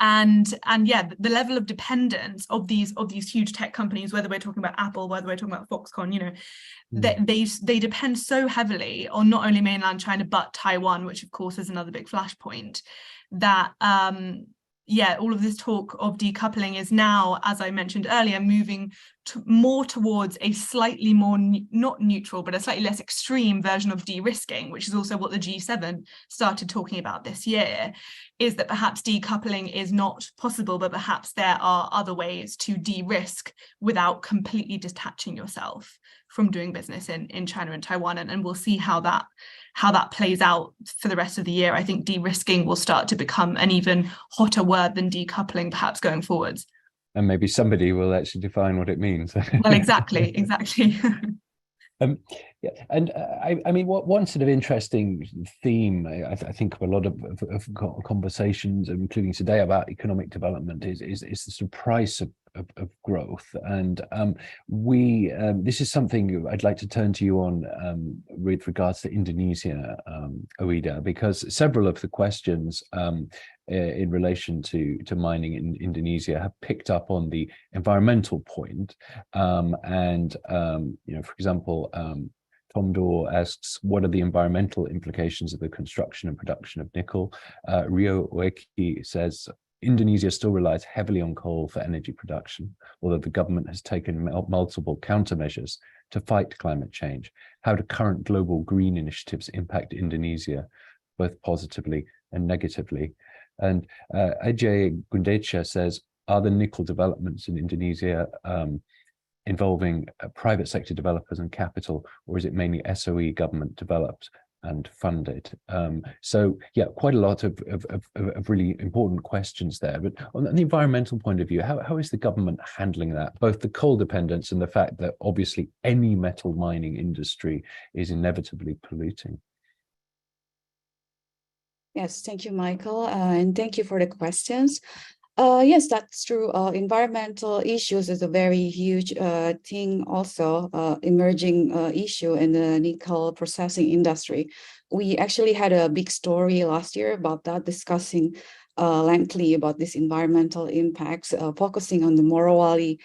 yeah, the level of dependence of these huge tech companies, whether we're talking about Apple, whether we're talking about Foxconn, you know, they depend so heavily on not only mainland China but Taiwan, which of course is another big flashpoint, that yeah, all of this talk of decoupling is now, as I mentioned earlier, moving more towards a slightly more, not neutral, but a slightly less extreme version of de-risking, which is also what the G7 started talking about this year, is that perhaps decoupling is not possible, but perhaps there are other ways to de-risk without completely detaching yourself from doing business in China and Taiwan. And we'll see how that plays out for the rest of the year. I think de-risking will start to become an even hotter word than decoupling, perhaps going forwards. And maybe somebody will actually define what it means. Well, exactly. Yeah, and I mean, one sort of interesting theme, I think of a lot of conversations, including today, about economic development is the sort of price of growth. And this is something I'd like to turn to you on with regards to Indonesia, Oida, because several of the questions in relation to mining in Indonesia have picked up on the environmental point. You know, for example, Tom Dorr asks, what are the environmental implications of the construction and production of nickel? Rio Oeki says, Indonesia still relies heavily on coal for energy production, although the government has taken multiple countermeasures to fight climate change. How do current global green initiatives impact Indonesia, both positively and negatively? And Ajay Gundecha says, are the nickel developments in Indonesia involving private sector developers and capital, or is it mainly SOE government developed and funded? So yeah, quite a lot of really important questions there. But on the environmental point of view, how is the government handling that? Both the coal dependence and the fact that obviously any metal mining industry is inevitably polluting. Yes, thank you, Michael, and thank you for the questions. Yes, that's true. Environmental issues is a very huge thing, also emerging issue in the nickel processing industry. We actually had a big story last year about that, discussing lengthily about these environmental impacts, focusing on the Morowali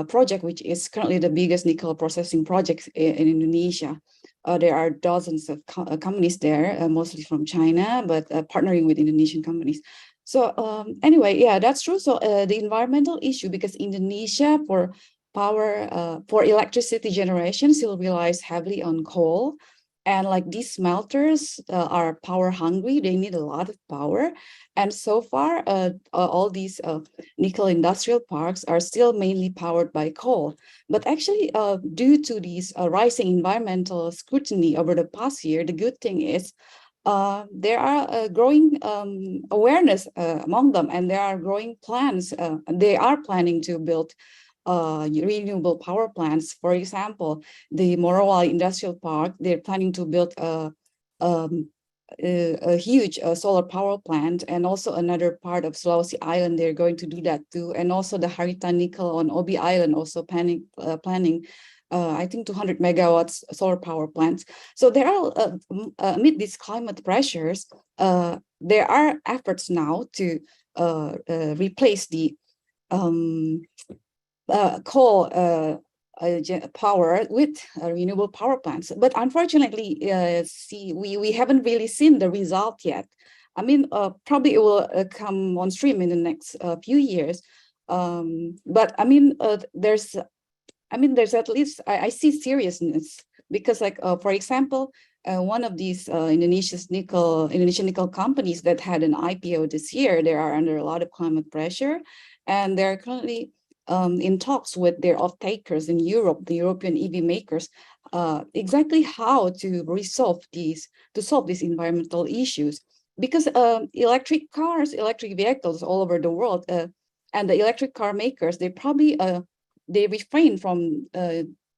project, which is currently the biggest nickel processing project in Indonesia. There are dozens of companies there, mostly from China, but partnering with Indonesian companies. So anyway, yeah, that's true. So the environmental issue, because Indonesia for power, for electricity generation still relies heavily on coal. And like these smelters are power hungry, they need a lot of power. And so far, all these nickel industrial parks are still mainly powered by coal. But actually, due to these rising environmental scrutiny over the past year, the good thing is there are growing awareness among them, and there are growing plans. They are planning to build renewable power plants. For example, the Morowali Industrial Park, they're planning to build a huge solar power plant, and also another part of Sulawesi Island, they're going to do that too. And also the Harita Nickel on Obi Island also planning I think 200 megawatts solar power plants. So there are, amid these climate pressures, there are efforts now to replace the coal power with renewable power plants. But unfortunately, we haven't really seen the result yet. I mean, probably it will come on stream in the next few years. But I mean, there's at least I see seriousness, because like, for example, one of these Indonesian nickel companies that had an IPO this year, they are under a lot of climate pressure, and they're currently in talks with their off-takers in Europe, the European EV makers, exactly how to solve these environmental issues. Because electric cars, electric vehicles all over the world, and the electric car makers, they probably they refrain from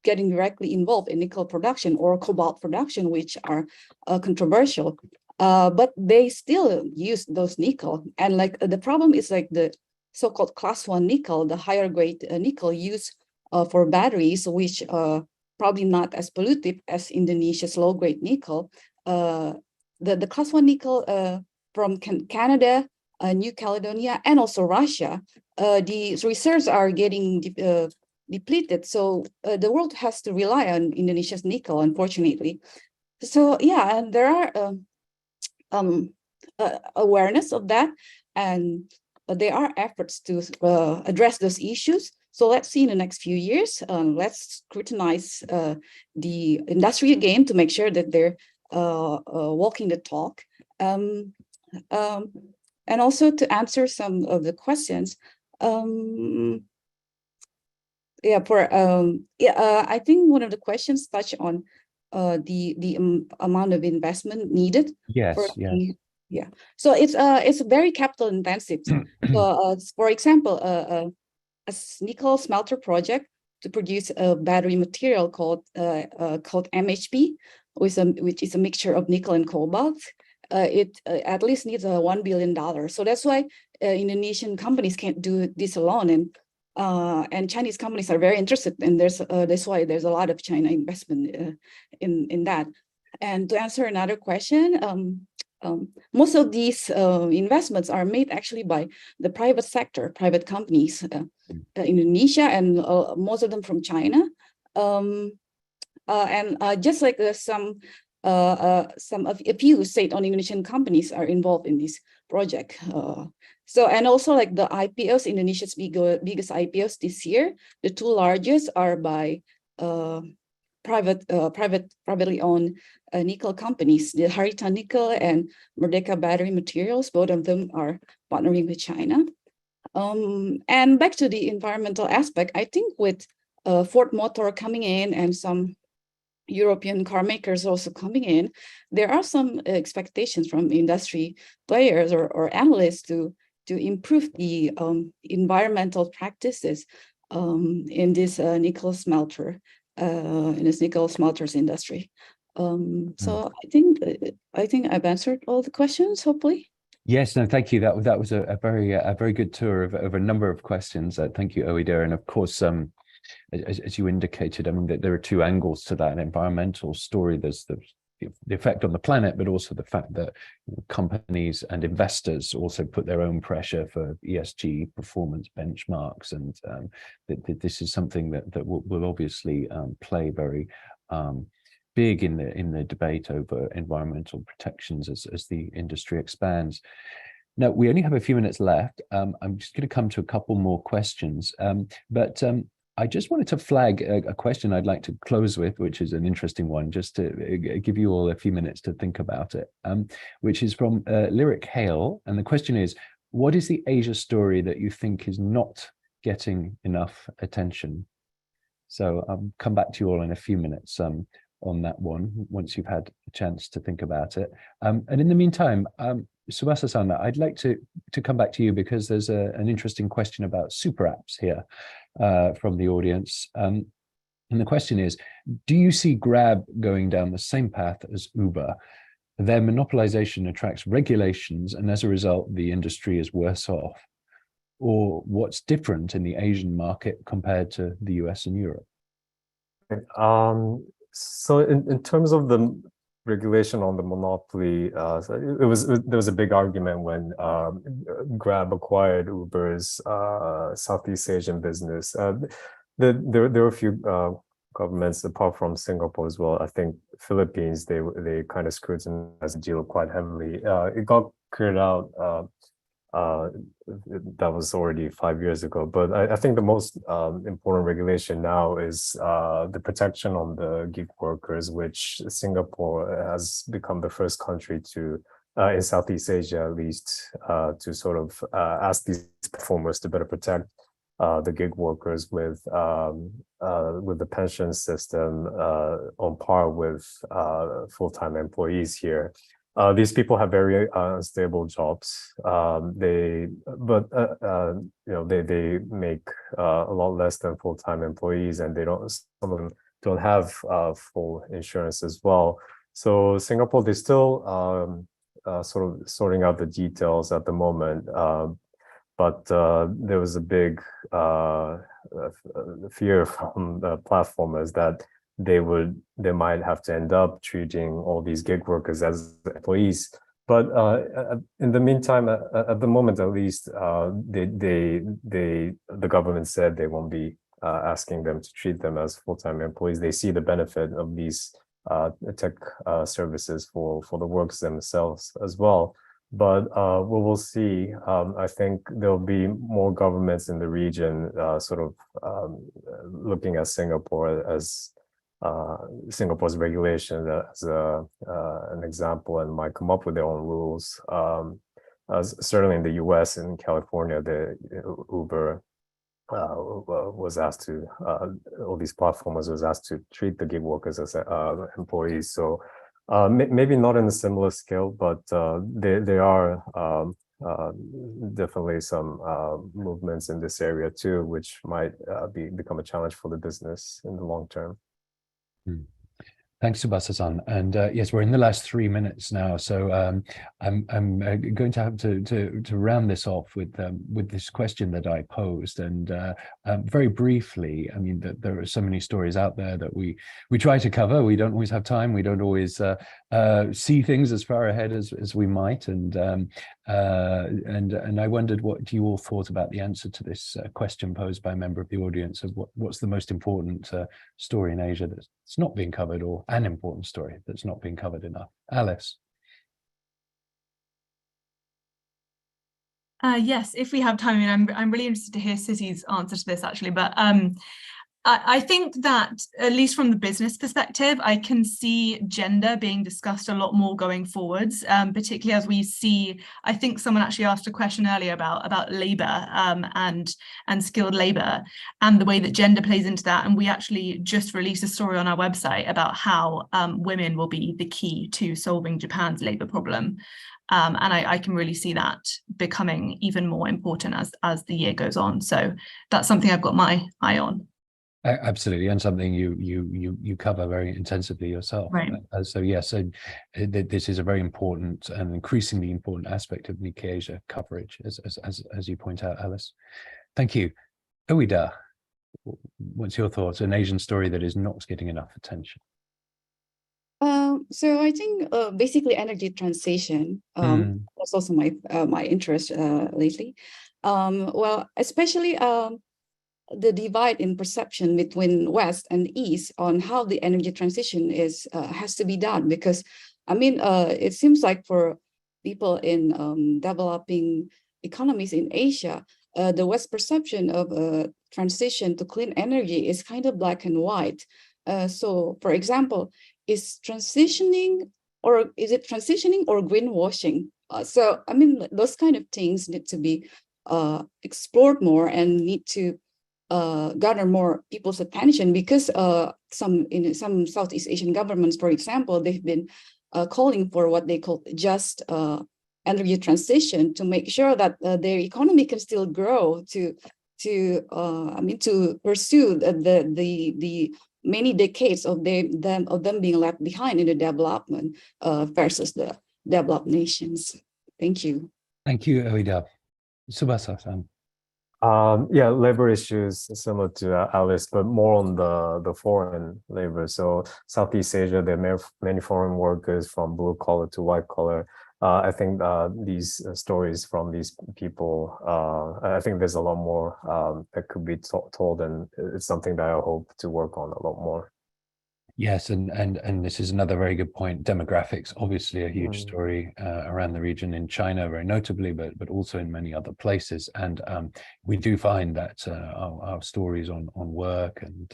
getting directly involved in nickel production or cobalt production, which are controversial. But they still use those nickel, and like the problem is like the so-called class 1 nickel, the higher grade nickel used for batteries, which probably not as pollutive as Indonesia's low-grade nickel. The class 1 nickel from Canada, New Caledonia, and also Russia, the reserves are getting depleted. So the world has to rely on Indonesia's nickel, unfortunately. So yeah, and there are awareness of that, and there are efforts to address those issues. So let's see in the next few years. Let's scrutinize the industry again to make sure that they're walking the talk. And also to answer some of the questions. I think one of the questions touched on the amount of investment needed. Yes, yeah. So it's very capital intensive. So for example, a nickel smelter project to produce a battery material called MHP, which is a mixture of nickel and cobalt. It at least needs $1 billion. So that's why Indonesian companies can't do this alone, and Chinese companies are very interested, and that's why there's a lot of China investment in that. And to answer another question, most of these investments are made actually by the private sector, private companies, Indonesia, and most of them from China. Just like a few state-owned Indonesian companies are involved in this project. And also like the IPOs, Indonesia's biggest IPOs this year, the two largest are by privately owned nickel companies, the Harita Nickel and Merdeka Battery Materials. Both of them are partnering with China. And back to the environmental aspect, I think with Ford Motor coming in and some European car makers also coming in, there are some expectations from industry players or analysts to improve the environmental practices in this nickel smelter, in this nickel smelters industry. So I think I've answered all the questions, hopefully. Yes, no, thank you. That was a very good tour of a number of questions. Thank you, Oida. And of course, as you indicated, I mean, that there are two angles to that environmental story. There's the effect on the planet, but also the fact that companies and investors also put their own pressure for ESG performance benchmarks, and this is something that will obviously play very big in the debate over environmental protections as the industry expands. Now, we only have a few minutes left. I'm just going to come to a couple more questions, but I just wanted to flag a question I'd like to close with, which is an interesting one, just to give you all a few minutes to think about it, which is from Lyric Hale. And the question is, what is the Asia story that you think is not getting enough attention? So I'll come back to you all in a few minutes. on that one once you've had a chance to think about it. And in the meantime, Subasa-san, I'd like to come back to you because there's an interesting question about super apps here from the audience. And the question is, do you see Grab going down the same path as Uber? Their monopolization attracts regulations, and as a result, the industry is worse off. Or what's different in the Asian market compared to the US and Europe? So in terms of the regulation on the monopoly, there was a big argument when Grab acquired Uber's Southeast Asian business. There were a few governments apart from Singapore as well. I think Philippines, they kind of scrutinized the deal quite heavily. It got cleared out. That was already 5 years ago. But I think the most important regulation now is the protection on the gig workers, which Singapore has become the first country to, in Southeast Asia at least, to sort of ask these performers to better protect the gig workers with the pension system on par with full-time employees here. These people have very unstable jobs. They make a lot less than full-time employees, and some of them don't have full insurance as well. So Singapore, they're still sort of sorting out the details at the moment. But there was a big fear from the platformers that they might have to end up treating all these gig workers as employees. But in the meantime, at the moment at least, the government said they won't be asking them to treat them as full-time employees. They see the benefit of these tech services for the workers themselves as well. But we will see. I think there'll be more governments in the region sort of looking at Singapore as Singapore's regulation as an example, and might come up with their own rules. Certainly in the US and California, the Uber was asked to, all these platformers was asked to treat the gig workers as employees. So maybe not in a similar scale, but there are definitely some movements in this area too, which might become a challenge for the business in the long term. Thanks, Subasa-san. And yes, we're in the last 3 minutes now, so I'm going to have to round this off with this question that I posed. And very briefly, I mean, there are so many stories out there that we try to cover. We don't always have time. We don't always see things as far ahead as we might. And I wondered what you all thought about the answer to this question posed by a member of the audience of what's the most important story in Asia that's not being covered, or an important story that's not being covered enough. Alice. Yes, if we have time. I mean, I'm really interested to hear Sissy's answer to this actually, but I think that, at least from the business perspective, I can see gender being discussed a lot more going forwards, particularly as we see, I think someone actually asked a question earlier about labour and skilled labour and the way that gender plays into that. And we actually just released a story on our website about how women will be the key to solving Japan's labour problem. And I can really see that becoming even more important as the year goes on. So that's something I've got my eye on. Absolutely, and something you cover very intensively yourself. Right. So yes, this is a very important and increasingly important aspect of Nikkei Asia coverage, as you point out, Alice. Thank you. Oida, what's your thoughts? An Asian story that is not getting enough attention. So I think basically energy transition. That's also my interest lately. Well, especially the divide in perception between West and East on how the energy transition has to be done. Because I mean, it seems like for people in developing economies in Asia, the West perception of transition to clean energy is kind of black and white. So, for example, is it transitioning or greenwashing? So, I mean, those kind of things need to be explored more and need to garner more people's attention, because in some Southeast Asian governments, for example, they've been calling for what they call just energy transition, to make sure that their economy can still grow, to pursue the many decades of them being left behind in the development versus the developed nations. Thank you. Thank you, Oida. Tsubasa-san. Yeah, labor issues similar to Alice, but more on the foreign labor. So Southeast Asia, there are many foreign workers from blue collar to white collar. I think these stories from these people, I think there's a lot more that could be told, and it's something that I hope to work on a lot more. Yes, and this is another very good point. Demographics, obviously a huge story around the region, in China very notably, but also in many other places. And we do find that our stories on work and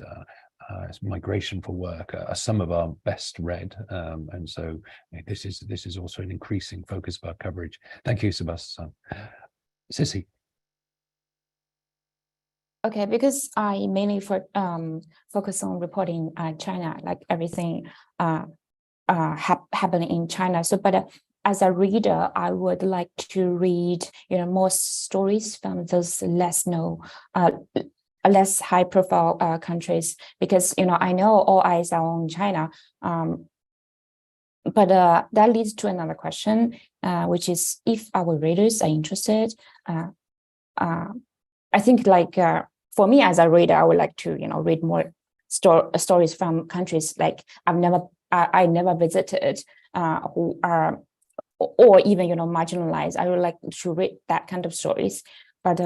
migration for work are some of our best read, and so this is also an increasing focus of our coverage. Thank you, Sebastian. Sissy. Okay, because I mainly focus on reporting China, like everything happening in China. So, but as a reader, I would like to read, more stories from those less high profile countries, because I know all eyes are on China. But that leads to another question, which is, if our readers are interested, I think, like, for me as a reader, I would like to read more stories from countries like I never visited, who are, or even marginalized. I would like to read that kind of stories. But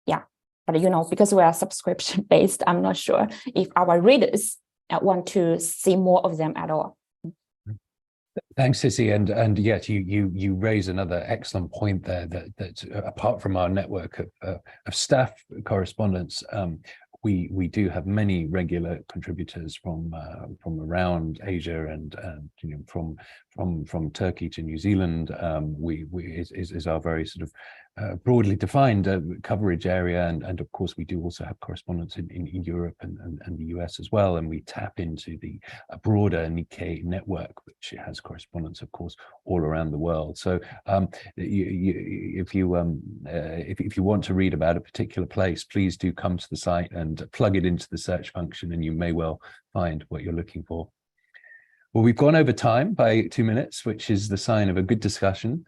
yeah, but because we are subscription based, I'm not sure if our readers want to see more of them at all. Thanks, Sissy, and yet you raise another excellent point there, that apart from our network of staff correspondents, we do have many regular contributors from around Asia, and from Turkey to New Zealand. Is our very sort of broadly defined coverage area, and of course we do also have correspondents in Europe and the US as well, and we tap into the broader Nikkei network, which has correspondents, of course, all around the world. So if you want to read about a particular place, please do come to the site and plug it into the search function, and you may well find what you're looking for. Well, we've gone over time by 2 minutes, which is the sign of a good discussion.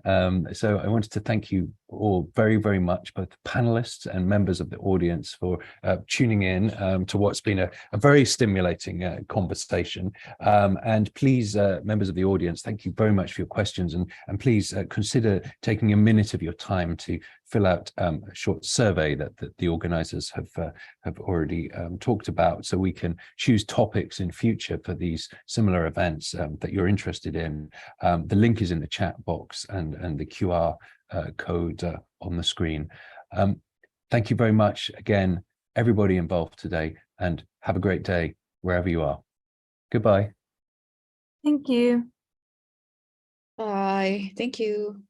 So I wanted to thank you all very, very much, both panelists and members of the audience, for tuning in to what's been a very stimulating conversation. And please, members of the audience, thank you very much for your questions. And please consider taking a minute of your time to fill out a short survey that the organizers have already talked about, so we can choose topics in future for these similar events that you're interested in. The link is in the chat box, and the QR code on the screen. Thank you very much again, everybody involved today, and have a great day wherever you are. Goodbye. Thank you. Bye. Thank you.